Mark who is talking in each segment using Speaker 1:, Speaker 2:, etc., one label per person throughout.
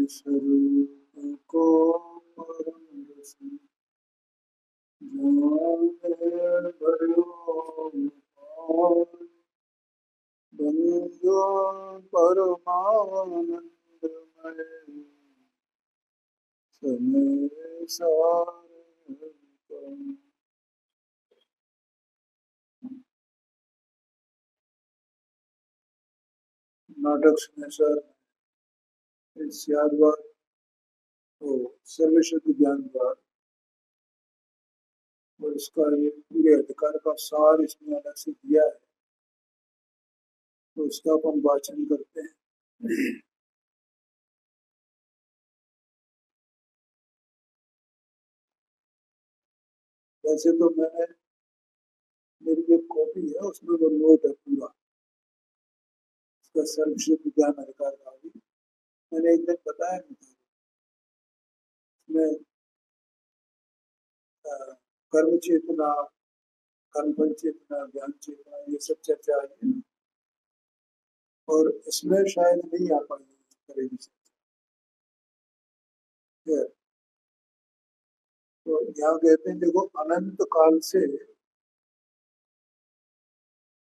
Speaker 1: स्वरूप को परम रस जाने भयो पार। बंधु परमानंदमय समय सार। नाटक सुने सर इस याद बार तो सर्वशक्ति ज्ञान द्वार और इसका ये पूरे अधिकार का सार इसमें अलग से दिया है, तो उसका अपन वाचन करते हैं। वैसे तो मैंने मेरी एक कॉपी है उसमें वो नोट है पूरा इसका सर्वशक्ति ज्ञान अधिकार का भी मैंने एक दिन बताया नहीं था इसमें कर्म चेतना कर्मफल चेतना ज्ञान चेतना ये सब चर्चा आई है और इसमें शायद नहीं आ पाएगी इस तरह की चर्चा। तो यहाँ कहते हैं देखो अनंत काल से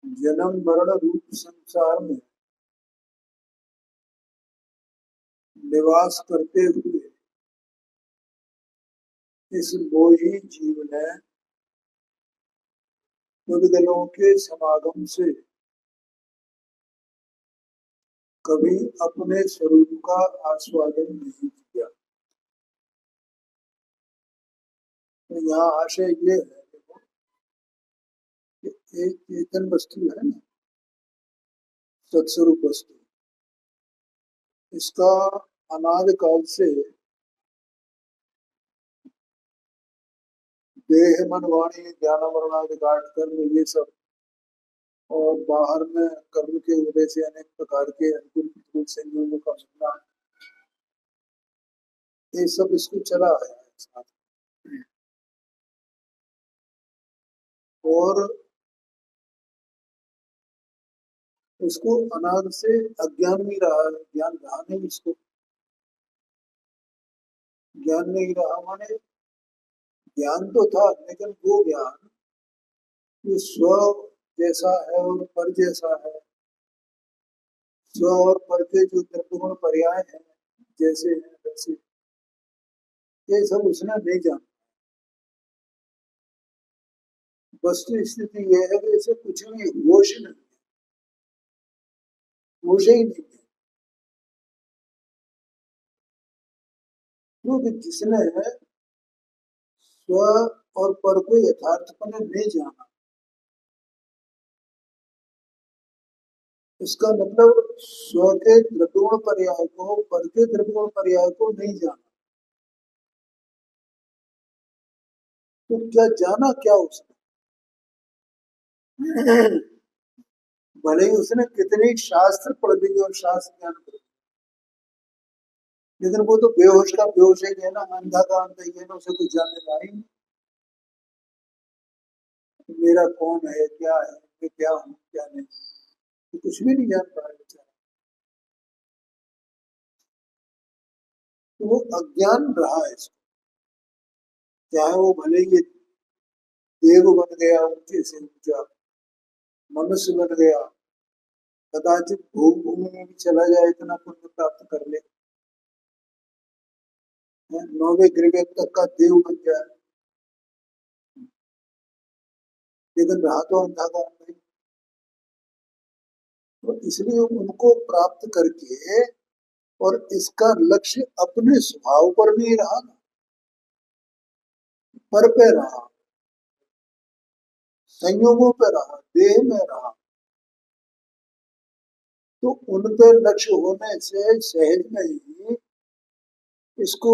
Speaker 1: जन्म मरण रूप संसार में निवास करते हुए इस मोही जीव ने उद्गलों के समागम से कभी अपने स्वरूप का आस्वादन नहीं किया। तो यहाँ आशय ये है देखो कि एक चेतन वस्तु है ना सत्स्वरूप वस्तु इसका अनादि काल से देह मन वाणी ज्ञान मरणादि काट कर्म ये सब और बाहर में कर्म के उदय से अनेक प्रकार के अनुकूल प्रतिकूल संयोगों का मिलना ये सब इसको चला आया है साथ। और उसको अनादि से अज्ञान नहीं रहा ज्ञान रहा नहीं इसको ज्ञान नहीं रहा माने ज्ञान तो था लेकिन वो ज्ञान ये स्व जैसा है और पर जैसा है स्व और पर के जो त्रिगुण पर्याय हैं जैसे हैं वैसे ये सब उसने नहीं जाना। वस्तु स्थिति यह है कि इसे कुछ भी होश नहीं होश ही नहीं है क्योंकि जिसने स्व और पर को यथार्थपने नहीं जाना इसका मतलब स्व के त्रिगुण पर्याय को पर के त्रिगुण पर्याय को नहीं जाना तो क्या जाना क्या उसने। भले ही उसने कितने शास्त्र पढ़ लिए और शास्त्र ज्ञान पढ़ लेकिन वो तो बेहोश का बेहोश ही है ना अंधा का अंधा ही है ना उसे कुछ जानने का ही नहीं। मेरा कौन है क्या है मैं क्या हूँ क्या नहीं तो कुछ भी नहीं जान पा रहा तो वो अज्ञान रहा है इसको चाहे वो भले ये देव बन गया ऊंचे से ऊंचा मनुष्य बन गया कदाचित भूमि भूमि में भी चला जाए इतना पुण्य प्राप्त कर ले नौवे ग्रह तक का देव बन जाए लेकिन रहा तो अंधा का अंधा ही। तो इसलिए उनको प्राप्त करके और इसका लक्ष्य अपने स्वभाव पर नहीं रहा ना पर पे रहा संयोगों पे रहा देह में रहा तो उन पे लक्ष्य होने से सहज में ही इसको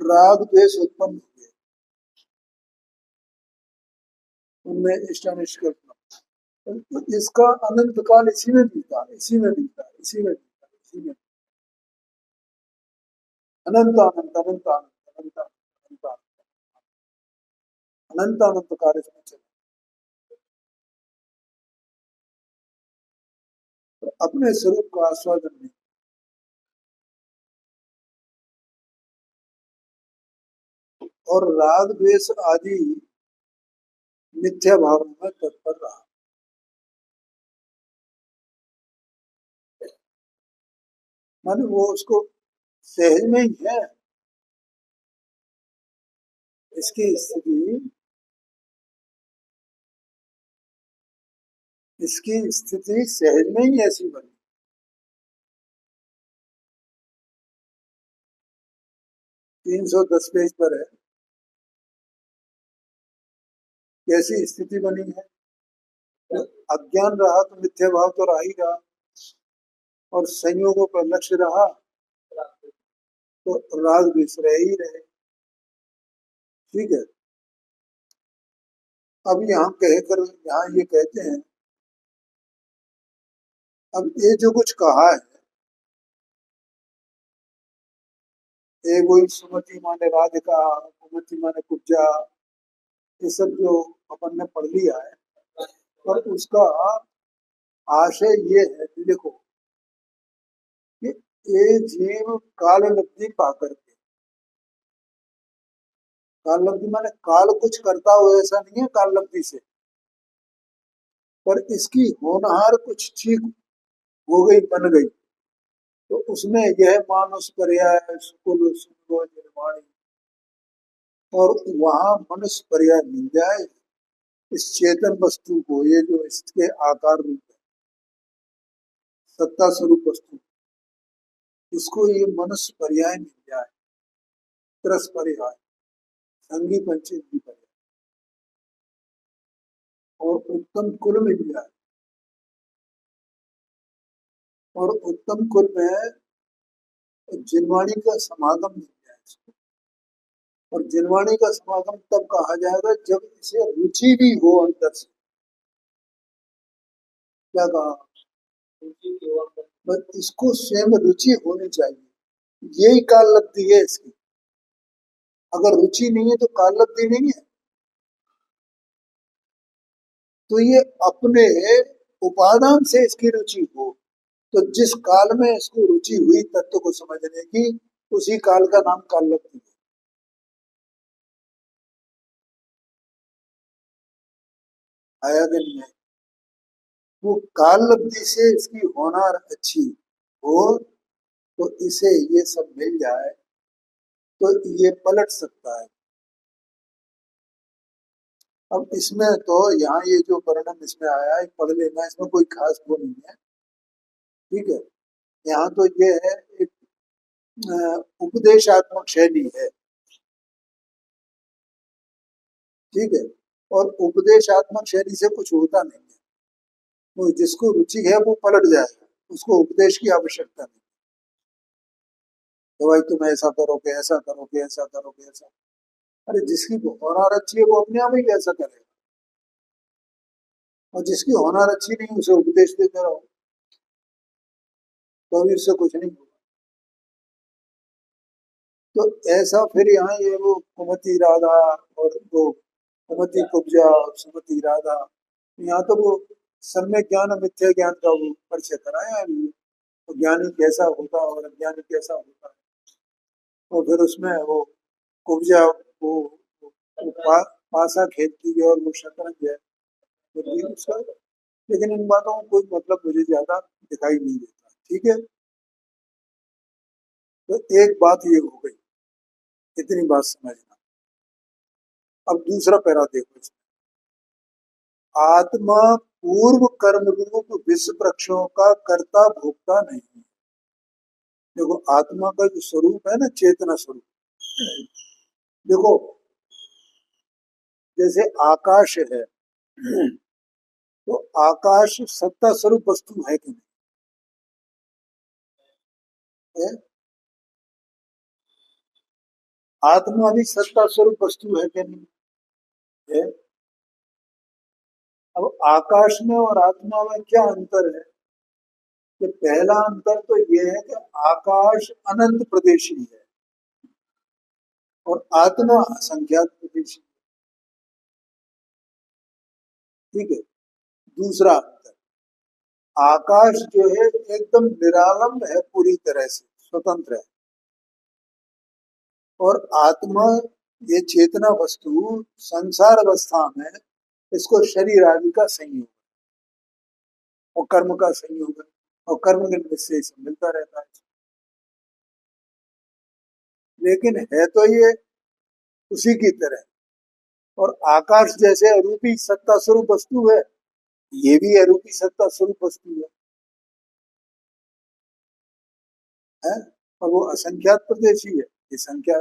Speaker 1: राग द्वेष उत्पन्न हो गया उनमें इष्टानिष्ट करना तो इसका अनंत काल इसी में बीता इसी में बीता इसी में बीता इसी में अनंत अनंत अनंत अनंत अनंत अनंत अनंत अनंत कार्य में चला तो अपने स्वरूप का आस्वादन नहीं और राग द्वेष आदि मिथ्या भावों में तत्पर रहा। माने वो उसको सहज में ही है, इसकी स्थिति, इसकी स्थिति सहज में ही ऐसी बनी। 310 पेज पर है, कैसी स्थिति बनी है। तो अज्ञान रहा तो मिथ्या भाव तो रहा ही रहा, और संयोगों पर लक्ष्य रहा तो राग द्वेष रह ही रहे। ठीक है। अब यहाँ कहकर यहाँ ये कहते हैं, अब ये जो कुछ कहा है, ये वही सुमति माने राधिका, कुमति माने कुब्जा, ये सब जो अपन ने पढ़ लिया है, पर उसका आशय ये है कि देखो कि ये जीव काल लब्धि पाकर के, काल लब्धि माने काल कुछ करता हो ऐसा नहीं है काल लब्धि से, पर इसकी होनहार कुछ चीज हो गई, बन गई, तो उसमें यह मानुष पर्याय सुकुल सुंदर निर्वाणी, और वहां मनुष्य पर्याय मिल जाए इस चेतन वस्तु को, ये जो इसके आकार रूप है, सत्ता स्वरूप वस्तु, इसको ये मनुष्य पर्याय मिल जाए, त्रस पर्याय, संगी पंचेंद्रिय पर्याय, और उत्तम कुल मिल जाए, और उत्तम कुल में जिनवाणी का समागम मिल जाए इसको। और जिनवाणी का समागम तब कहा जाएगा जब इसे रुचि भी हो अंदर से। क्या कहा, बस इसको स्वयं रुचि होनी चाहिए, यही काल लब्धि है इसकी। अगर रुचि नहीं है तो काल लब्धि नहीं है। तो ये अपने उपादान से इसकी रुचि हो, तो जिस काल में इसको रुचि हुई तत्व को समझने की, उसी काल का नाम काल लब्धि है। आया कि नहीं है। वो काल लब्धि से इसकी होनार अच्छी हो, तो इसे ये सब मिल जाए तो ये पलट सकता है। अब इसमें तो यहाँ ये जो वर्णन इसमें आया है पढ़ लेना, इसमें कोई खास वो नहीं है। ठीक है। यहाँ तो ये है एक उपदेशात्मक शैली है। ठीक है। और उपदेशात्मक शैली से कुछ होता नहीं है, वो जिसको रुचि है वो पलट जाएगा, उसको उपदेश की आवश्यकता नहीं। तो भाई तुम ऐसा करोगे, ऐसा करोगे, ऐसा करोगे, ऐसा। अरे जिसकी होनार अच्छी है वो अपने आप ही ऐसा करेगा, और जिसकी होनार अच्छी नहीं उसे उपदेश देते रहो तो अभी उससे कुछ नहीं होगा। तो ऐसा फिर यहाँ ये वो कुमति राधा, और वो कुमति कुब्जा और सुमति राधा, यहाँ तो वो सम्यक ज्ञान और मिथ्या ज्ञान का वो परिचय कराया है अभी। तो ज्ञानी कैसा होता है और अज्ञानी कैसा होता है। और फिर उसमें वो कुब्जा वो पासा खेलती है और वो शतरंज है, तो भी उसका, लेकिन इन बातों में कोई मतलब मुझे ज्यादा दिखाई नहीं देता। ठीक है। तो एक बात ये हो गई, इतनी बात समझना। अब दूसरा पैरा देखो इसमें, आत्मा पूर्व कर्म रूप विश्व वृक्षों का कर्ता भोक्ता नहीं है। देखो आत्मा का जो स्वरूप है ना, चेतना स्वरूप, देखो जैसे आकाश है, तो आकाश सत्ता स्वरूप वस्तु है कि नहीं है। आत्मा भी सत्ता स्वरूप वस्तु है कि नहीं है। अब आकाश में और आत्मा में क्या अंतर है, कि पहला अंतर तो यह है कि आकाश अनंत प्रदेशी है और आत्मा असंख्यात प्रदेशी। ठीक है। दूसरा अंतर, आकाश जो है एकदम निरालंब है, पूरी तरह से स्वतंत्र है, और आत्मा ये चेतना वस्तु संसार अवस्था में इसको शरीर आदि का संयोग और कर्म का संयोग है, और कर्म के निश्चय से मिलता रहता है। लेकिन है तो ये उसी की तरह, और आकाश जैसे अरूपी सत्ता स्वरूप वस्तु है, ये भी अरूपी सत्ता स्वरूप वस्तु है? और वो असंख्यात प्रदेशी है। ये संख्या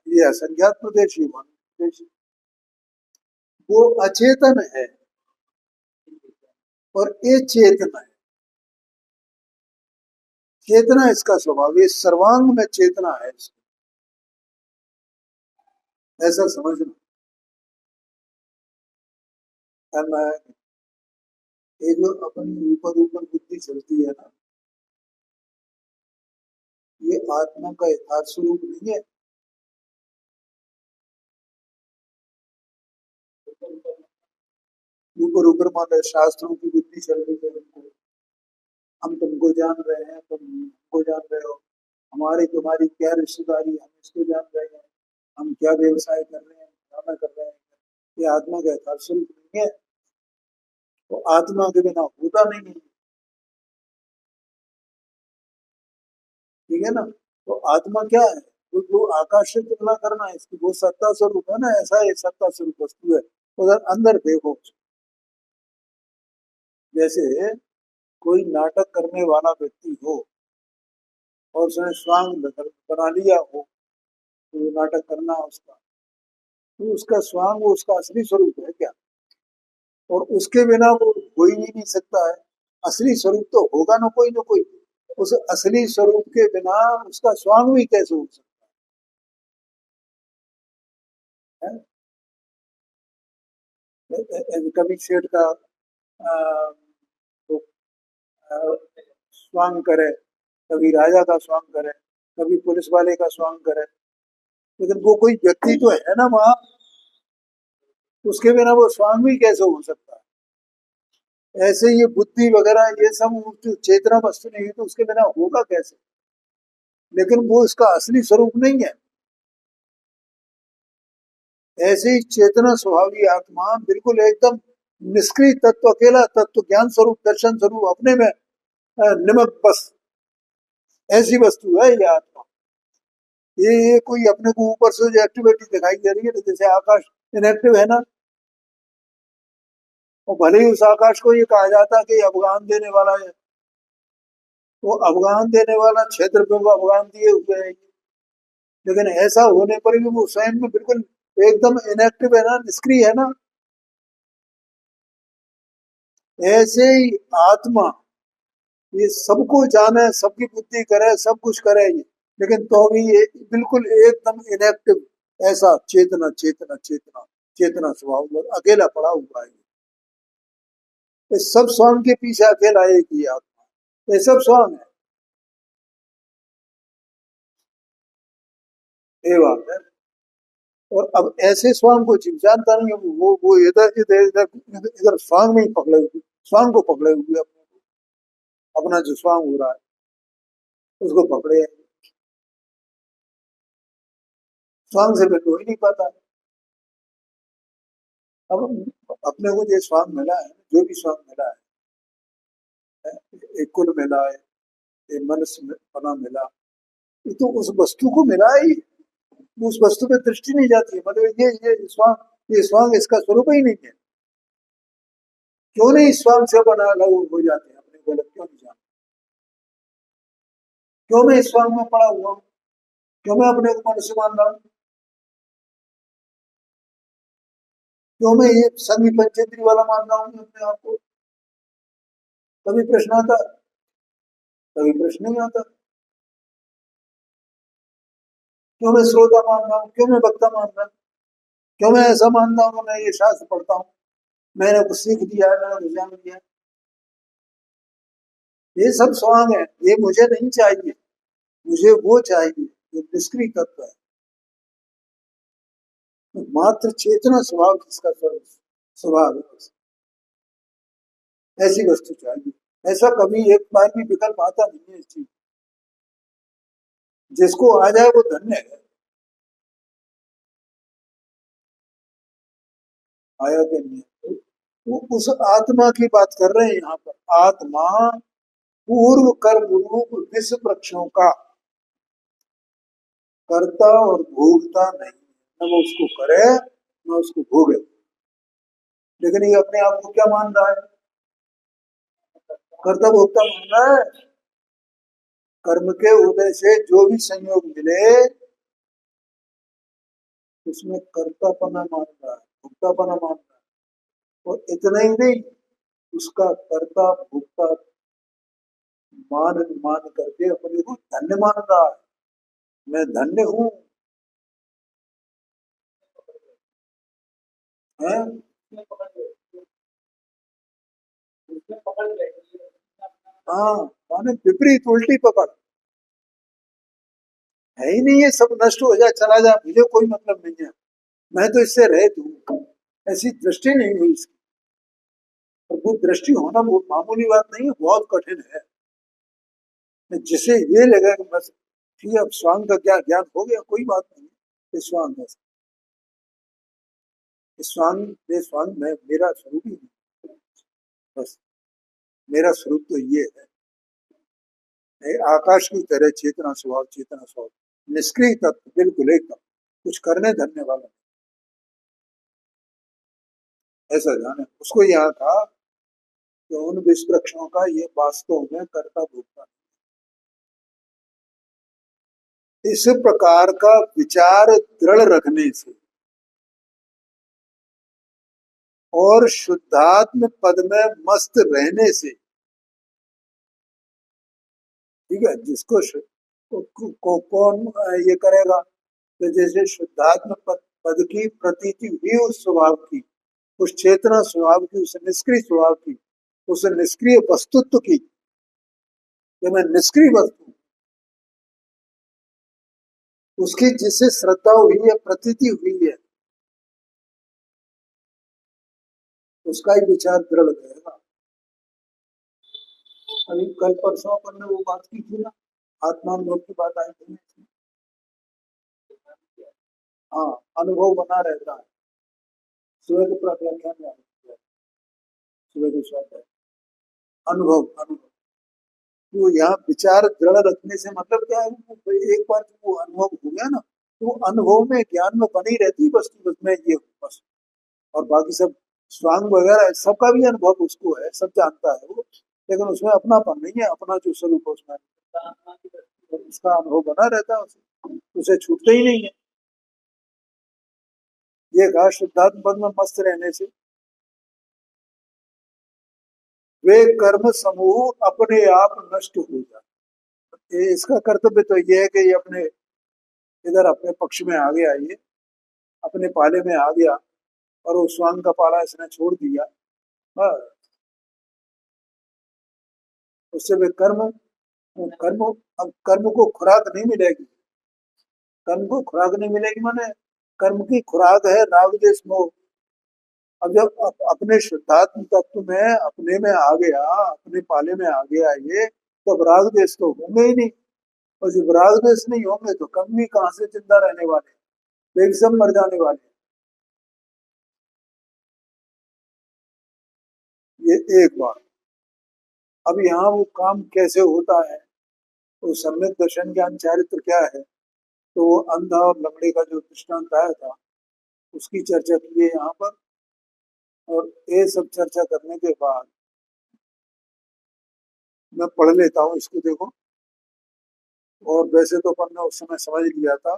Speaker 1: ये असंख्यात प्रदेशी, वो प्रदेशी, वो अचेतन है और ये चेतन है। चेतना इसका स्वभाव, ये सर्वांग में चेतना है इसको, ऐसा समझना। ये जो अपनी ऊपर ऊपर बुद्धि चलती है ना, ये आत्मा का यथार्थ स्वरूप नहीं है। ऊपर ऊपर मान शास्त्रों की बुद्धि चल रही है, हम तुमको जान रहे हैं, तुम हमको जान रहे हो, हमारी तुम्हारी क्या रिश्तेदारी, हम इसको जान रहे हैं, हम क्या व्यवसाय कर रहे हैं, क्या ना कर रहे हैं। ये आत्मा का यथार्थ स्वरूप नहीं है, तो आत्मा के बिना होता नहीं है। ठीक है ना? तो आत्मा क्या है? वो जो आकाश से तुलना करना है इसकी, वो सत्ता स्वरूप है ना, ऐसा एक सत्ता स्वरूप वस्तु है। उधर अंदर देखो, जैसे कोई नाटक करने वाला व्यक्ति हो और उसने स्वांग बना लिया हो, तो नाटक करना उसका, तो उसका स्वांग वो उसका असली स्वरूप है क्या? और उसके बिना वो हो ही नहीं सकता है। असली स्वरूप तो होगा ना कोई ना कोई। उस असली स्वरूप के बिना उसका स्वांग भी कैसे हो सकता है? कभी सेठ का वो, अ, स्वांग करे, कभी राजा का स्वांग करे, कभी पुलिस वाले का स्वांग करे, लेकिन वो कोई व्यक्ति तो है ना वहां, उसके बिना वो स्वांग भी कैसे हो सकता है? ऐसे ये बुद्धि वगैरह ये सब जो चेतना वस्तु नहीं है, तो उसके बिना होगा कैसे? लेकिन वो इसका असली स्वरूप नहीं है। ऐसे ही चेतना स्वभावी आत्मा बिल्कुल एकदम निष्क्रिय तत्व, अकेला तत्व, ज्ञान स्वरूप, दर्शन स्वरूप, अपने में निमक बस, ऐसी वस्तु है ये आत्मा। ये कोई अपने को ऊपर से जो एक्टिविटी दिखाई दे रही है, जैसे आकाश इनएक्टिव है ना, और भले ही उस आकाश को ये कहा जाता है कि अवगान देने वाला है, वो अवगान देने वाला क्षेत्र पे वो अवगान दिए हुए है, लेकिन ऐसा होने पर भी वो स्वयं में बिल्कुल एकदम इनएक्टिव है ना, निष्क्रिय है ना। ऐसे ही आत्मा ये सबको जाने, सबकी बुद्धि करे, सब कुछ करे ये, लेकिन तो भी ये बिल्कुल एकदम इनएक्टिव, ऐसा चेतना चेतना चेतना चेतना स्वभाव अकेला पड़ा हुआ है। इस सब स्वांग के पीछे अकेला एक ही आत्मा, ये सब स्वांग है। ये बात है। और अब ऐसे स्वांग को जीव जानता नहीं है, वो इधर इधर इधर इधर स्वांग में ही पकड़े हुए, स्वांग को पकड़े हुए, अपने अपना जो स्वांग हो रहा है उसको पकड़े हैं। स्वांग से फिर हो ही नहीं पाता। अब अपने को जो स्वांग मिला है, जो भी स्वांग मिला है, एक कुल मिला है, एक मनुष्य बना मिला, ये तो उस वस्तु को मिला ही, उस वस्तु पे दृष्टि नहीं जाती है। मतलब ये स्वांग इसका स्वरूप ही नहीं है। क्यों नहीं स्वांग से बना अलग हो जाते हैं, अपने को अलग क्यों नहीं जानते? क्यों मैं इस स्वांग में पड़ा हुआ हूँ? क्यों मैं अपने को मनुष्य मान रहा हूँ? क्यों मैं ये सभी पंचेंद्रिय वाला मान रहा हूँ अपने आप को? कभी प्रश्न आता? कभी प्रश्न नहीं आता। क्यों मैं श्रोता मान रहा हूँ? क्यों मैं वक्ता मान रहा हूँ? क्यों मैं ऐसा मानता हूँ, मैं ये शास्त्र पढ़ता हूँ, मैंने कुछ सीख दिया है, मैंने कुछ जान लिया है? ये सब स्वांग है, ये मुझे नहीं चाहिए। मुझे वो चाहिए जो निष्क्रिय तत्व है, तो मात्र चेतना स्वभाव जिसका स्वभाव है, ऐसी वस्तु चाहिए। ऐसा कभी एक बार भी विकल्प आता नहीं है इस चीज। जिसको आ जाए वो धन्य है। आया कि नहीं है? वो उस आत्मा की बात कर रहे हैं यहाँ पर। आत्मा पूर्व कर्म रूप विष वृक्षों का कर्ता और भोगता नहीं है। न वो उसको करे न उसको भोगे। लेकिन ये अपने आप को क्या मान रहा है? कर्ता भोक्ता मान रहा है। कर्म के उदय से जो भी संयोग मिले उसमें कर्तापना मान रहा है, भोक्तापना मान रहा है। और इतना ही नहीं, उसका कर्ता भोक्ता मान मान करके अपने को धन्य मान रहा है। मैं धन्य हूँ। है? हाँ, माने विपरीत उल्टी पकड़। है ही नहीं, ये सब नष्ट हो जाए चला जाए मुझे कोई मतलब नहीं है, मैं तो इससे रहित हूँ। ऐसी दृष्टि नहीं हुई इसकी। और वो दृष्टि होना बहुत मामूली बात नहीं है, बहुत कठिन है। जिसे ये लगा कि बस ठीक है, अब स्वांग का क्या ज्ञान हो गया, कोई बात नहीं है। स्वांग है, स्वांग ये स्वांग में मेरा स्वरूप ही नहीं। बस मेरा स्वरूप तो ये है, मैं आकाश की तरह चेतना स्वभाव, चेतना स्वभाव, निष्क्रिय तत्व, बिल्कुल एकदम कुछ करने धरने वाला नहीं। ऐसा जाने उसको यहाँ था कि उन विष वृक्षों का ये वास्तव में कर्ता भोक्ता। इस प्रकार का विचार दृढ़ रखने से और शुद्धात्म पद में मस्त रहने से, ठीक है, जिसको कौन ये करेगा? तो जैसे शुद्धात्म पद की प्रतीति हुई उस स्वभाव की, उस चेतना स्वभाव की, उस निष्क्रिय स्वभाव की, उस निष्क्रिय वस्तुत्व की, कि मैं निष्क्रिय वस्तु, उसकी जिससे श्रद्धा हुई है, प्रतीति हुई है, उसका ही विचार दृढ़ रहेगा। अभी कल परसों अपन ने वो बात की थी ना, आत्मानुभव की बात आई थी। हाँ, अनुभव बना रहता है। सुबह के व्याख्यान में आया, सुबह के स्वाध्याय, अनुभव अनुभव। तो यहाँ विचार दृढ़ रखने से मतलब क्या है? एक बार जब वो अनुभव हो गया ना, तो अनुभव में ज्ञान में बनी रहती वस्तु, बस मैं ये हूँ बस। और बाकी सब स्वांग वगैरह सबका भी अनुभव उसको है, सब जानता है वो, लेकिन उसमें अपनापन नहीं है, अपना जो स्वरूप है उसमें तो उसका अनुभव बना रहता है, उसे छूटते ही नहीं है। ये कहा शुद्धात्म पद में मस्त रहने से वे कर्म समूह अपने आप नष्ट हो जाए। इसका कर्तव्य तो ये है कि ये अपने इधर अपने पक्ष में आ गया, ये अपने पाले में आ गया, और उस स्वांग का पाला इसने छोड़ दिया। बस उससे वे कर्म कर्म अब कर्म को खुराक नहीं मिलेगी। कर्म को खुराक नहीं मिलेगी माने कर्म की खुराक है राग द्वेष मोह। अब जब अपने शुद्धात्म तत्व में अपने में आ गया, अपने पाले में आ गया ये, तब राग द्वेष तो होंगे ही नहीं। और जब राग द्वेष नहीं होंगे तो कर्म भी कहाँ से जिंदा रहने वाले, वे भी सब मर जाने वाले। ये एक बात। अब यहाँ वो काम कैसे होता है, तो सम्यक दर्शन ज्ञान चारित्र क्या है, तो वो अंधा और लंगड़े का जो दृष्टांत आया था उसकी चर्चा की है यहाँ पर। और ये सब चर्चा करने के बाद मैं पढ़ लेता हूँ इसको, देखो। और वैसे तो अपन ने उस समय समझ लिया था,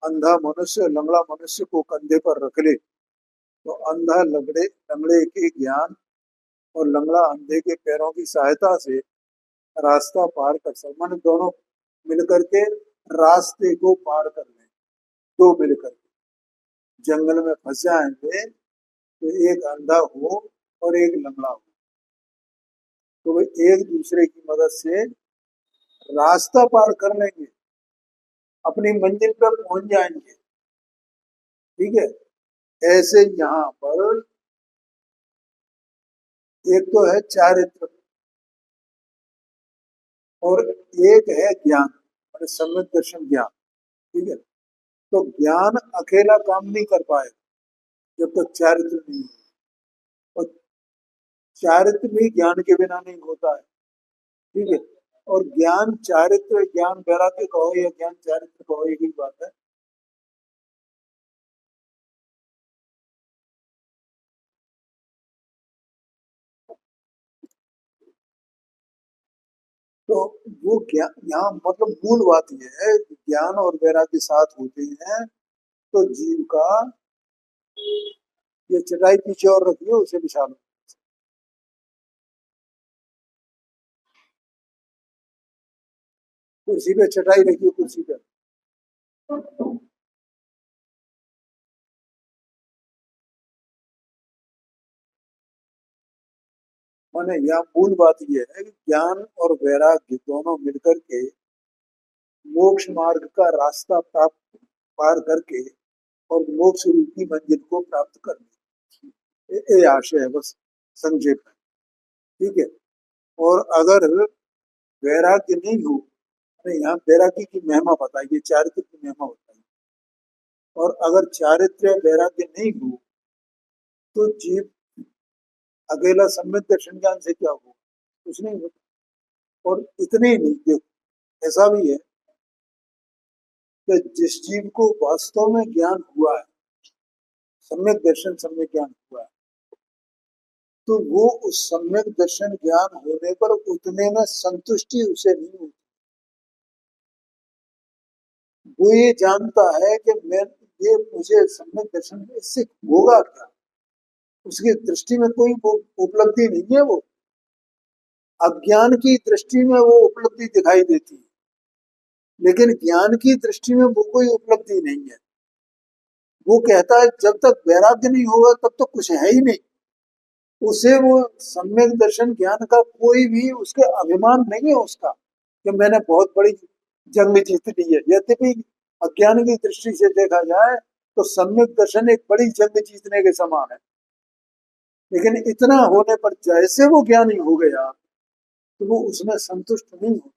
Speaker 1: अंधा मनुष्य लंगड़ा मनुष्य को कंधे पर रख ले तो अंधा लंगड़े लंगड़े के ज्ञान और लंगड़ा अंधे के पैरों की सहायता से रास्ता पार कर सकते, माने दोनों मिलकर के रास्ते को पार कर लें। दो मिलकर के जंगल में फंस जाएंगे तो एक अंधा हो और एक लंगड़ा हो, तो वे एक दूसरे की मदद से रास्ता पार कर लेंगे, अपनी मंजिल पर पहुंच जाएंगे। ठीक है, ऐसे यहाँ पर एक तो है चारित्र और एक है ज्ञान, माने सम्यक दर्शन ज्ञान। ठीक है, तो ज्ञान अकेला काम नहीं कर पाएगा, जब तक चारित्र नहीं हो। और चारित्र भी ज्ञान के बिना नहीं होता है, ठीक है। और ज्ञान चारित्र, ज्ञान वैराग्य कहो या ज्ञान चारित्र कहो, एक ही बात है। तो वो ज्ञान यहाँ मतलब मूल बात यह है कि ज्ञान और वैराग्य साथ होते हैं तो जीव का, ये चटाई पीछे और रखिए उसे बिछा लो, कुर्सी पे चटाई रखिए, कुर्सी पे। माने यहाँ मूल बात यह है कि ज्ञान और वैराग्य दोनों मिलकर के मोक्ष मार्ग का रास्ता प्राप्त पार करके और मोक्ष रूपी मंजिल को प्राप्त करने, ये आशय है बस, संक्षेप में, ठीक है। और अगर वैराग्य नहीं हो, नहीं यहाँ वैराग्य की महिमा बताइए, चारित्र की महिमा बताइए। और अगर चारित्र वैराग्य नहीं हो तो जीव अकेला सम्यक दर्शन ज्ञान से क्या हो, कुछ नहीं होता। और इतने ही नहीं, देखो ऐसा भी है कि जिस जीव को वास्तव में ज्ञान हुआ है, सम्यक दर्शन सम्यक ज्ञान हुआ है, तो वो उस सम्यक दर्शन ज्ञान होने पर उतने में संतुष्टि उसे नहीं होती। वो ये जानता है कि मैं, ये मुझे सम्यक दर्शन इससे होगा क्या, उसकी दृष्टि में कोई वो उपलब्धि नहीं है। वो अज्ञान की दृष्टि में वो उपलब्धि दिखाई देती है, लेकिन ज्ञान की दृष्टि में वो कोई उपलब्धि नहीं है। वो कहता है जब तक वैराग्य नहीं होगा तब तक कुछ है ही नहीं। उसे वो सम्यक दर्शन ज्ञान का कोई भी उसके अभिमान नहीं है उसका, कि मैंने बहुत बड़ी जंग जीत ली है। यद्यपि अज्ञान की दृष्टि से देखा जाए तो सम्यक दर्शन एक बड़ी जंग जीतने के समान है, लेकिन इतना होने पर जैसे वो ज्ञानी हो गया तो वो उसमें संतुष्ट नहीं होता।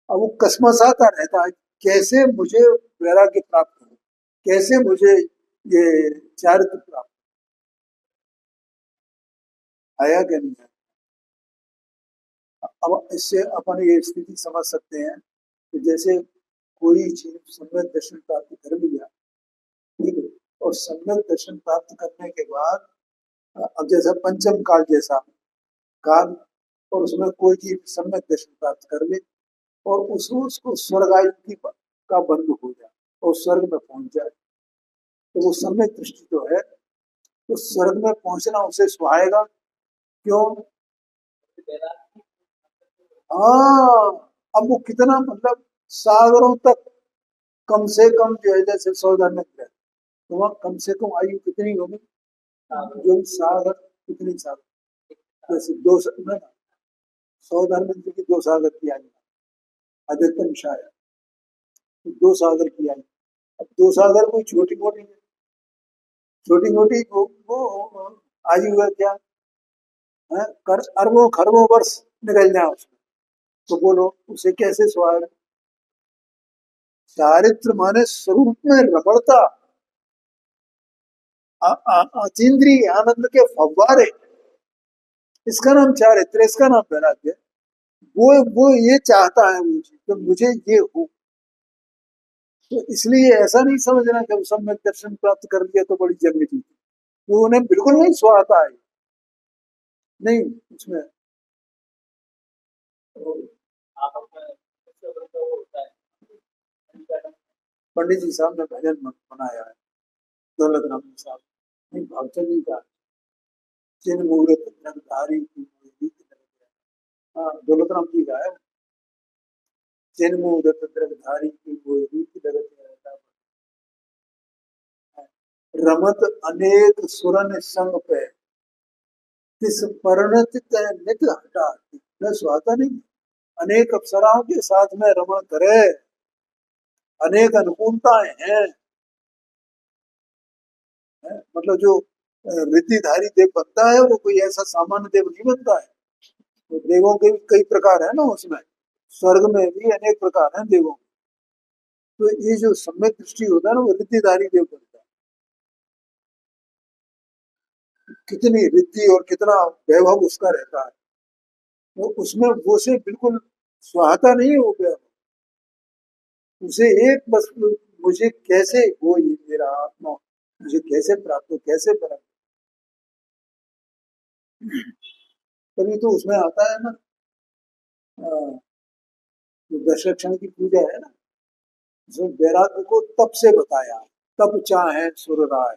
Speaker 1: अब वो कसमसाता रहता है, कैसे मुझे वैराग्य प्राप्त हो, कैसे मुझे ये चारित्र प्राप्त आया क्या नहीं है। अब इससे अपन ये स्थिति समझ सकते हैं कि जैसे कोई जीव सम्यक दर्शन प्राप्त कर लिया, ठीक है, और सम्यक दर्शन प्राप्त करने के बाद अब जैसा पंचम काल जैसा काल, और उसमें कोई जीव सम्यक दर्शन प्राप्त कर ले और उसको उसको स्वर्ग आयु की का बंध हो जाए और स्वर्ग में पहुंच जाए, तो वो सम्यक दृष्टि तो है, तो स्वर्ग में पहुंचना उसे सुहाएगा। क्यों? हाँ। अब वो कितना मतलब सागरों तक, कम से कम जो है जैसे सौदागर है, तो वहाँ कम से कम आयु कितनी होगी, जो सागर, कितनी सागर, जैसे ना, सौदागर की 2 सागर की आयु अधिकतम शायद, तो 2 सागर की आयु। अब 2 सागर कोई छोटी मोटी, छोटी मोटी वो आयु है क्या है? कर अरबों खरबों वर्ष निकल जाए उसमें, तो बोलो उसे कैसे स्वाद। चारित्र माने स्वरूप में रमणता, अतीन्द्रिय आनंद के फव्वारे, इसका नाम चारित्र, इसका नाम वैराग्य। वो ये चाहता है वो चीज तो मुझे ये हो, तो इसलिए ऐसा नहीं समझना कि सम्यक दर्शन प्राप्त कर लिया तो बड़ी जंग थी, वो उन्हें बिल्कुल नहीं सुहाता है, नहीं उसमें। पंडित जी साहब ने भजन बनाया है, दौलत राम जी साहब, नहीं भागचंद जी का, चिन्ह मूर्त धारी की मोहिनी की तरह। हाँ दौलत राम जी का है। चिन्ह मूर्त धारी की मोहिनी की तरह रमत अनेक सुरन संग पे, तिस परिणत तह नित हटा, न सुहाता नहीं। अनेक अप्सराओं के साथ में रमण करे, अनेक अनुकूलताएं हैं, है? मतलब जो रिद्धिधारी देव बनता है वो कोई ऐसा सामान्य देव नहीं बनता है। तो देवों के भी कई प्रकार है ना उसमें, स्वर्ग में भी अनेक प्रकार हैं देवों के। तो ये जो सम्यक दृष्टि होता है ना वो रिद्धिधारी देव बनता है। कितनी रिद्धि और कितना वैभव उसका रहता है, तो उसमें वो से बिल्कुल सुहाता नहीं हो गया। उसे एक बस मुझे कैसे वो ये मेरा आत्मा मुझे कैसे प्राप्त हो, कैसे प्राप्त। तभी तो उसमें आता है ना, जो दशलक्षण की पूजा है ना, उसमें वैराग्य को तप से बताया। तप चाहे सुर राय,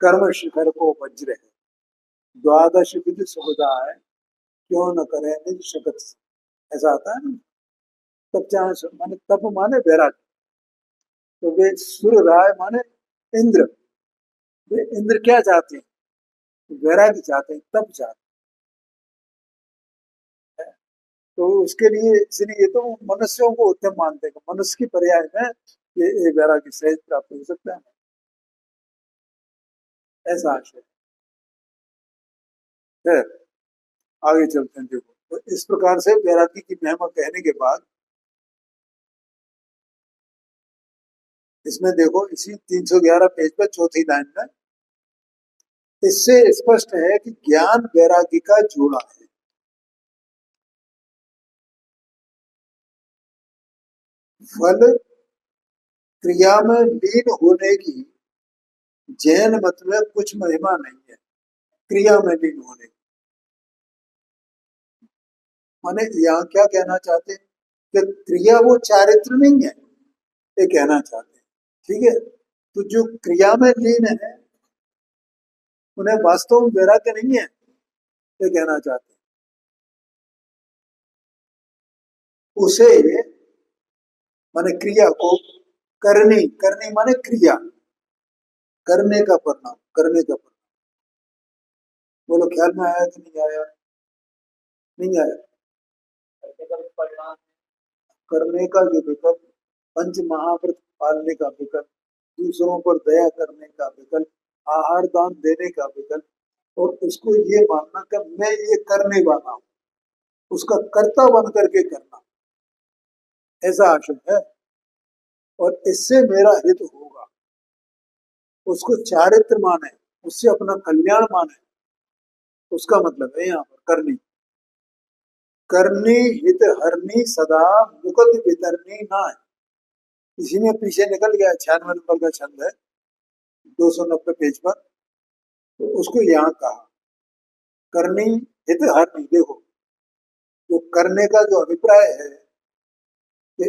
Speaker 1: कर्म शिखर को वज्र है, द्वादश विधि सुखदाय, क्यों न करे निज शगत से। ऐसा आता है ना। तप चाहे माने तप माने वैराग्य। तो वे सुर राय माने इंद्र, वे इंद्र क्या चाहते हैं, वैराग्य चाहते हैं, तप चाहते हैं। तो उसके लिए इसलिए ये तो मनुष्यों को उत्तम मानते हैं, मनुष्य की पर्याय में ये वैराग्य सहज प्राप्त हो सकता है, ऐसा आशय है। आगे चलते हैं, देखो तो इस प्रकार से वैराग्य की महिमा कहने के बाद इसमें देखो इसी 311 पेज पर चौथी लाइन में इससे स्पष्ट है कि ज्ञान वैराग्य का जोड़ा है। फल क्रिया में लीन होने की जैन मत में कुछ महिमा नहीं है। क्रिया में लीन होने की माने यहाँ क्या कहना चाहते हैं कि क्रिया वो चारित्र नहीं है, ये कहना चाहते हैं। ठीक है, तो जो क्रिया में लीन है उन्हें वास्तव में वैराग्य नहीं है, ये कहना चाहते हैं। उसे माने क्रिया को करनी, करनी माने क्रिया, करने का परिणाम, करने का परिणाम। बोलो ख्याल में आया कि नहीं आया? नहीं आया। करने का जो विकल्प, पंच महाव्रत पालने का विकल्प, दूसरों पर दया करने का विकल्प, आहार दान देने का विकल्प, और उसको ये मानना कि मैं ये करने वाला हूँ, उसका कर्ता बन करके करना, ऐसा आशय है। और इससे मेरा हित होगा, उसको चारित्र माने, उससे अपना कल्याण माने, उसका मतलब है यहाँ पर करनी। करनी हित हरनी सदा मुकुट वितरनी ना है। इसी में पीछे निकल गया, 96 नंबर का छंद है 290 पेज पर, तो उसको यहाँ कहा करनी हित हरनी। देखो जो करने का जो अभिप्राय है कि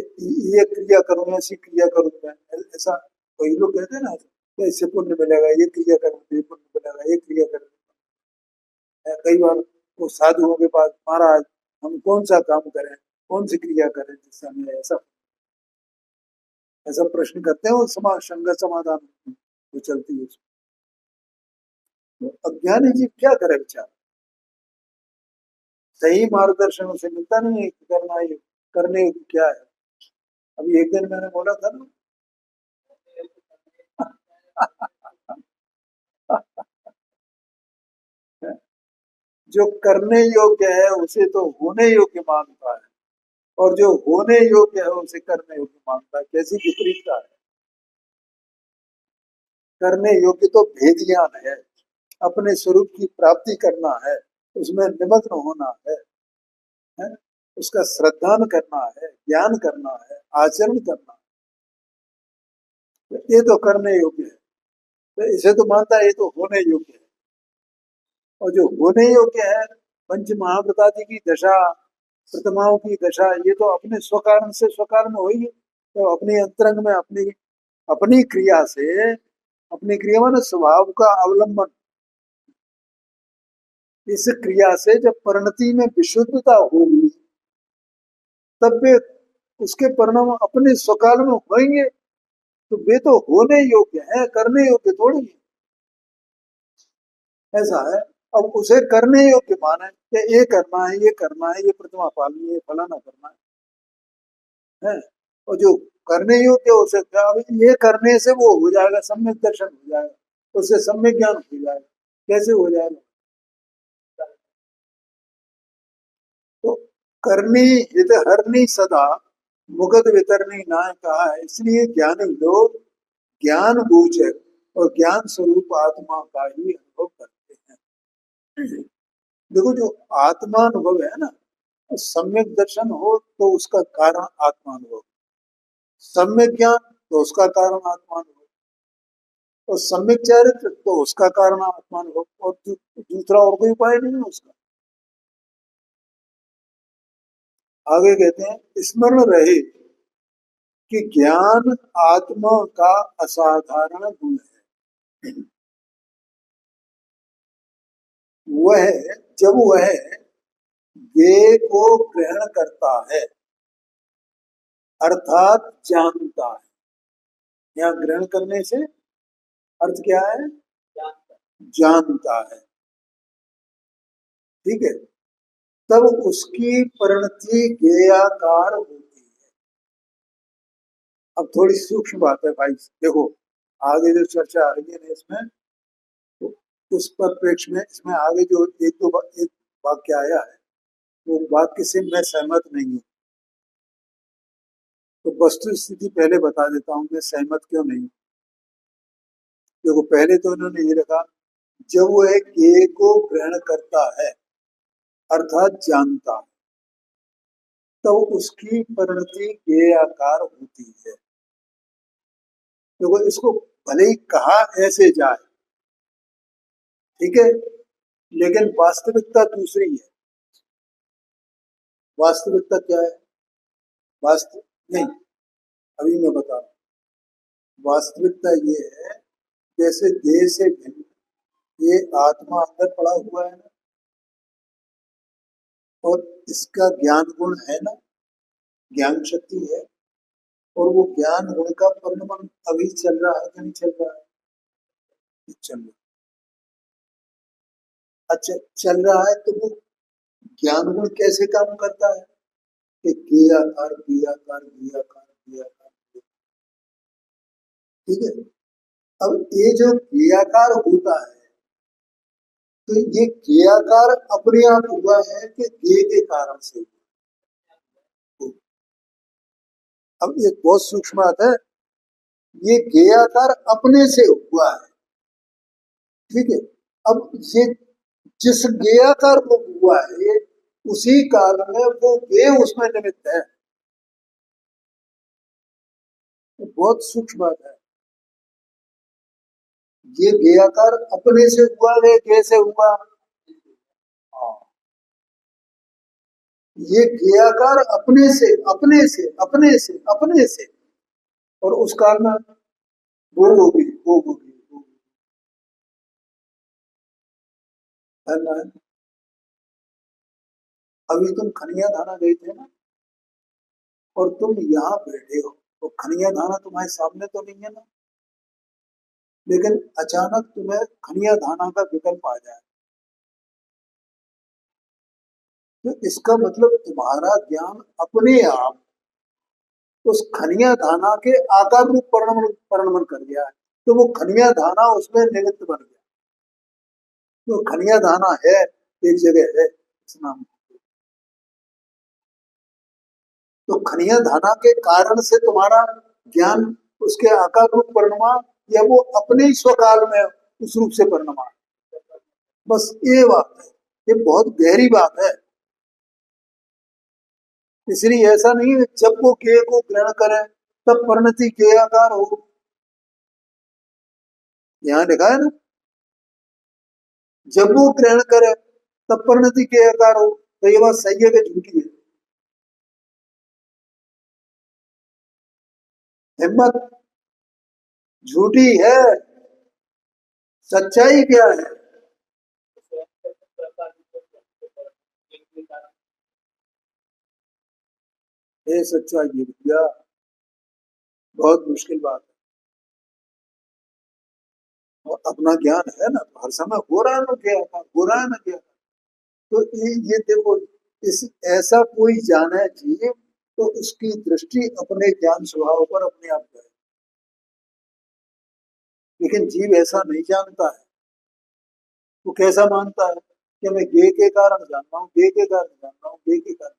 Speaker 1: ये क्रिया करूं, ऐसी क्रिया करूं मैं, ऐसा कोई लोग कहते हैं ना कि इससे पुण्य मिलेगा, ये क्रिया करूं तो ये पुण्य मिलेगा, ये क्रिया करूं। कई बार वो साधुओं के पास, महाराज हम कौन सा काम करें, कौन सी क्रिया करें जिससे हमें ऐसा ऐसा प्रश्न करते हैं, और संगत समाधान जो चलती है उसमें। तो अज्ञानी जीव क्या करे बेचारा, सही मार्गदर्शन उसे मिलता नहीं है कि करना है, करने क्या है। अभी एक दिन मैंने बोला था ना जो करने योग्य है उसे तो होने योग्य मानता है, और जो होने योग्य है उसे करने योग्य मानता है। कैसी विपरीतता है। करने योग्य तो भेद ज्ञान है, अपने स्वरूप की प्राप्ति करना है, उसमें निमग्न होना है? उसका श्रद्धान करना है, ज्ञान करना है, आचरण करना है, ये तो करने योग्य है। तो इसे तो मानता है ये तो होने योग्य है। और जो होने योग्य है, पंच महाव्रतादि की दशा, प्रतिमाओं की दशा, ये तो अपने स्वकारण से स्वकारण हो ही है। तो अपने अंतरंग में अपनी अपनी क्रिया से, अपनी क्रिया माने स्वभाव का अवलंबन, इस क्रिया से जब परिणति में विशुद्धता होगी तब वे उसके परिणाम अपने स्वकाल में होंगे। तो वे तो होने योग्य है, करने योग्य थोड़ी है, ऐसा है। अब उसे करने योग्य माने कि ये करना है, ये करना है, ये प्रतिमा पालनी है, फलाना करना है। और जो करने योग्य उसे क्या, अभी ये करने से वो हो जाएगा, सम्यक दर्शन हो जाएगा, उससे सम्यक ज्ञान हो जाएगा। कैसे हो जाएगा? तो करनी हित हरनी सदा मुगध वितरनी ना कहा है, इसलिए ज्ञानी लोग ज्ञान गोचर और ज्ञान स्वरूप आत्मा का ही अनुभव करते हैं। देखो जो आत्मानुभव है ना, तो सम्यक दर्शन हो तो उसका कारण आत्मानुभव, सम्यक ज्ञान तो उसका कारण आत्मानुभव, और सम्यक चरित्र तो उसका कारण आत्मानुभव, और दूसरा और कोई उपाय नहीं है उसका। आगे कहते हैं स्मरण रहे कि ज्ञान आत्मा का असाधारण गुण है। वह जब वह ज्ञेय को ग्रहण करता है अर्थात जानता है। यहाँ ग्रहण करने से अर्थ क्या है? जानता है। ठीक है, तब उसकी परिणति ज्ञेयाकार होती है। अब थोड़ी सूक्ष्म बात है भाई, देखो आगे जो चर्चा आ रही है ना इसमें, तो उस परिप्रेक्ष्य में इसमें आगे जो एक वाक्य आया है वो वाक्य से मैं सहमत नहीं हूँ। तो वस्तु स्थिति पहले बता देता हूँ मैं सहमत क्यों नहीं हूँ। देखो पहले तो उन्होंने ये रखा, जब वो एक ज्ञेय को ग्रहण करता है अर्थात जानता है, तो उसकी परिणति ज्ञेयाकार होती है। देखो इसको भले ही कहा ऐसे जाए, ठीक है, लेकिन वास्तविकता दूसरी है। वास्तविकता क्या है? वास्तव नहीं, अभी मैं बता रहा हूँ। वास्तविकता ये है, जैसे देह से भिन्न ये आत्मा अंदर पड़ा हुआ है ना, और इसका ज्ञान गुण है ना, ज्ञान शक्ति है, और वो ज्ञान गुण का परिणमन अभी चल रहा है कि नहीं चल रहा है? चल रहा है। अच्छा चल रहा है तो वो ज्ञान गुण कैसे काम करता है कि क्रियाकार क्रियाकार क्रियाकार क्रियाकार, ठीक है। अब ये जो क्रियाकार होता है, तो ये क्रियाकार अपने आप हुआ है कि ज्ञेय के कारण से? अब एक बहुत सूक्ष्म बात है, ये ज्ञेयाकार अपने से हुआ है, ठीक है। अब ये जिस ज्ञेयाकार को हुआ है उसी काल में वो ज्ञेय उसमें निमित्त है। तो बहुत सूक्ष्म बात है, ये ज्ञेयाकार अपने से हुआ है कैसे हुआ? हाँ, ये क्रियाकार अपने से अपने से अपने से अपने से, और उस काल में भोग होगी भोग होगी भोग होगी, है ना? अभी तुम खनिया धाना गए थे ना, और तुम यहाँ बैठे हो, तो खनिया धाना तुम्हारे सामने तो नहीं है ना, लेकिन अचानक तुम्हें खनिया धाना का विकल्प आ जाए, तो इसका मतलब तुम्हारा ज्ञान अपने आप उस खनिया धाना के आकार रूप परिणमन कर गया है। तो वो खनिया धाना उसमें निमित्त बन गया। तो खनिया धाना है एक जगह है इस नाम, तो खनिया धाना के कारण से तुम्हारा ज्ञान उसके आकार रूप परिणमा, या वो अपने ही स्वकाल में उस रूप से परिणमा। बस ये बात है, ये बहुत गहरी बात है। इसलिए ऐसा नहीं है जब वो के को ग्रहण करे तब परिणति के आकार हो। यहाँ लिखा है ना, जब वो ग्रहण करे तब परिणति के आकार हो, तो ये बात सही है कि झूठी है? हिम्मत झूठी है, सच्चाई क्या है? ये सच्चाई है भैया, बहुत मुश्किल बात है। और अपना ज्ञान है ना, हर समय हो रहा है ना क्या था, हो रहा है ना क्या। तो ये देखो, इस ऐसा कोई जाना है जीव, तो उसकी दृष्टि अपने ज्ञान स्वभाव पर अपने आप है। लेकिन जीव ऐसा नहीं जानता है, वो कैसा मानता है कि मैं गे के कारण जान रहा हूँ, गे के कारण जान रहा हूँ, गे के कारण।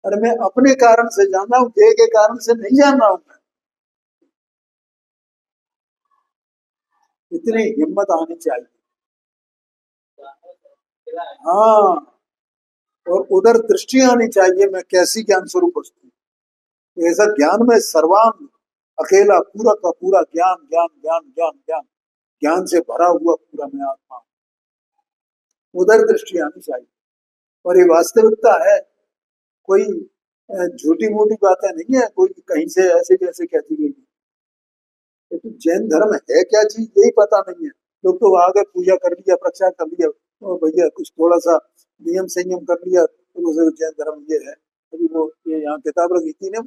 Speaker 1: अरे मैं अपने कारण से जान रहा हूँ, गे के कारण से नहीं जान रहा हूँ मैं। इतनी हिम्मत आनी चाहिए। हाँ, और उधर दृष्टि आनी चाहिए, मैं कैसी ज्ञान स्वरूप वस्तु हूँ। ऐसा ज्ञान में सर्वांग, अकेला पूरा का पूरा ज्ञान ज्ञान ज्ञान ज्ञान ज्ञान, ज्ञान से भरा हुआ पूरा मैं आत्मा हूँ। उधर दृष्टि आनी चाहिए। और ये वास्तविकता है, कोई झूठी मूठी बातें नहीं है, कोई कहीं से ऐसे कैसे कहती गई। ये तो जैन धर्म है क्या चीज यही पता नहीं है। लोग तो आगे पूजा कर लिया, प्रचार कर लिया, और भैया कुछ थोड़ा सा नियम संयम कर लिया तो उसे जैन धर्म ये है। अभी वो ये यहाँ किताब रखी थी ना,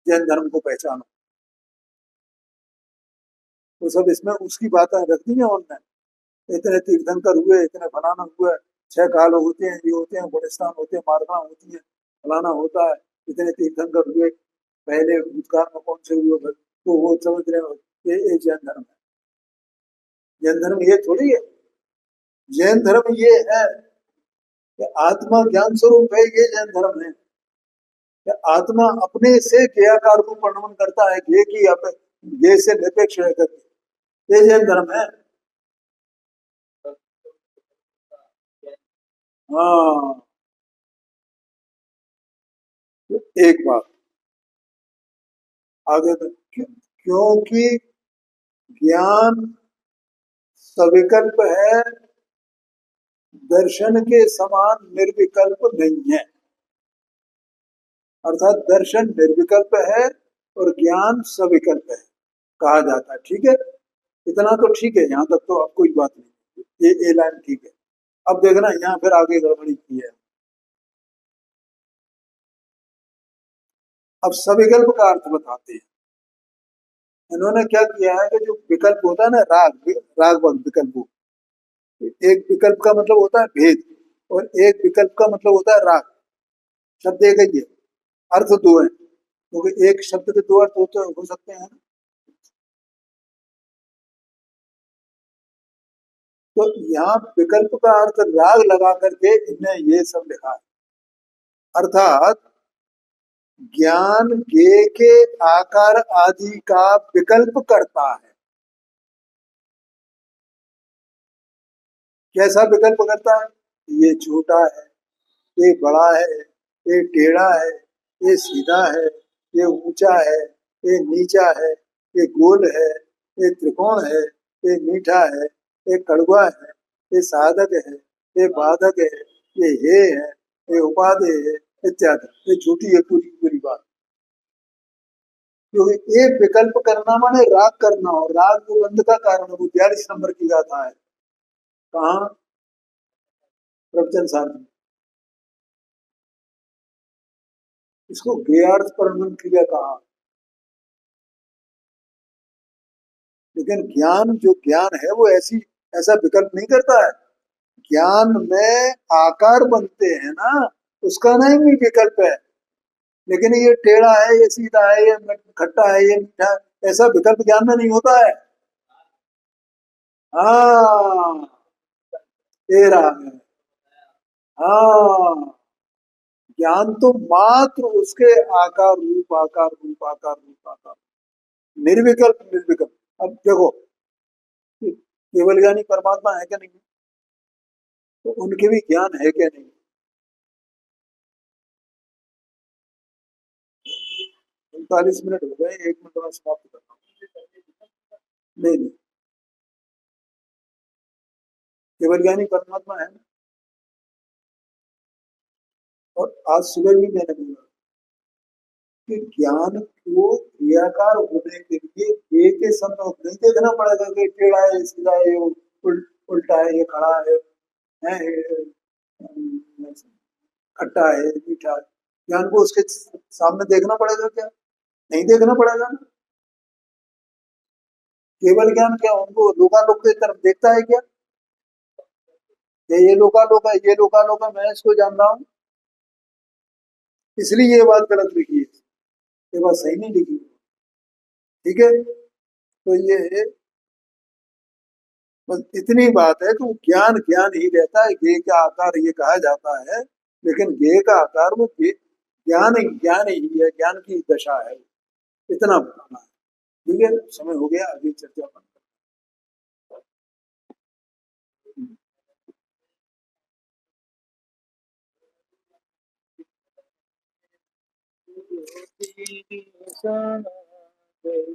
Speaker 1: जैन धर्म को पहचानो, वो सब इसमें उसकी बातें रख दी है उनने। इतने तीर्थंकर हुए, इतने फलाना हुआ, 6 काल होते हैं, ये होते हैं, गुणस्तान होते हैं, मार्गा होती है, फलाना होता है, इतने तीर्थंकर हुए, पहले भूतकाल में कौन से हुए, तो वो समझ रहे हो। ये जैन धर्म है। जैन धर्म ये थोड़ी है। जैन धर्म ये है कि आत्मा ज्ञान स्वरूप है, ये जैन धर्म है। कि आत्मा अपने से क्रियाकार को वर्णन करता है, ज्ञे की ज्ञे से निरपेक्ष रह करके, ये जैन धर्म है। हाँ, तो एक बात आगे तो, क्योंकि ज्ञान सविकल्प है, दर्शन के समान निर्विकल्प नहीं है। अर्थात दर्शन निर्विकल्प है और ज्ञान सविकल्प है, कहा जाता है। ठीक है, इतना तो ठीक है, यहाँ तक तो अब कोई बात नहीं, ये लाइन ठीक है। अब देखना यहाँ फिर आगे गड़बड़ी की है। अब सविकल्प का अर्थ बताते हैं। इन्होंने क्या किया है कि जो विकल्प होता है ना, राग विकल्प, एक विकल्प का मतलब होता है भेद, और एक विकल्प का मतलब होता है राग। शब्द एक ही है, अर्थ दो है, क्योंकि एक शब्द के दो अर्थ होते हो सकते हैं ना। तो यहाँ विकल्प का अर्थ राग लगा करके इन्हें ये सब लिखा है। अर्थात ज्ञान ज्ञेय के आकार आदि का विकल्प करता है। कैसा विकल्प करता है? ये छोटा है, ये बड़ा है, ये टेढ़ा है, ये सीधा है, ये ऊंचा है, ये नीचा है, ये गोल है, ये त्रिकोण है, ये मीठा है, ये कड़वा है, ये साधक है, ये बाधक है, ये हे है, ये उपादेय है, इत्यादि। ये झूठी है पूरी पूरी बात। क्योंकि एक विकल्प करना माने राग करना, और राग जो बंध का कारण है, वो 42 नंबर की गाथा है। कहाँ? प्रवचन साधन। इसको ज्ञेयार्थ परिणमन क्रिया कहा। लेकिन ज्ञान जो ज्ञान है वो ऐसी ऐसा विकल्प नहीं करता है। ज्ञान में आकार बनते हैं ना, उसका नाम ही विकल्प है। लेकिन ये टेढ़ा है, ये सीधा है, ये खट्टा है, ये मीठा है, ऐसा विकल्प ज्ञान में नहीं होता है। हाँ, ये रहा है। हाँ, ज्ञान तो मात्र उसके आकार रूप, आकार रूप, आकार रूप, आकार, निर्विकल्प निर्विकल्प। अब देखो, केवल ज्ञानी परमात्मा है क्या नहीं? तो उनके भी ज्ञान है क्या नहीं? 39 मिनट हो गए, 1 मिनट में समाप्त करना हूँ। नहीं नहीं, केवल ज्ञानी परमात्मा है ना। और आज सुबह भी मैंने बोला कि ज्ञान को क्रियाकार होने के लिए एक ही समय नहीं देखना पड़ेगा कि टेढ़ा है, सीधा है, ये उल्टा है, ये खड़ा है, ये खट्टा है, मीठा है। ज्ञान को उसके सामने देखना पड़ेगा क्या? नहीं देखना पड़ेगा ना। केवल ज्ञान क्या उनको लोकालोक की तरफ देखता है क्या? ये लोकालोक है, ये लोकालोक है, मैं इसको जान रहा हूँ। इसलिए ये बात गलत लिखी है, ये बात सही नहीं लिखी। ठीक है, तो ये बस इतनी बात है कि ज्ञान ज्ञान ही रहता है। ज्ञेय का आकार ये कहा जाता है, लेकिन ज्ञेय का आकार वो ज्ञान ज्ञान ही है, ज्ञान की दशा है। इतना बताना है। ठीक है, समय हो गया, अभी चर्चा बंद। तेरी सना गई।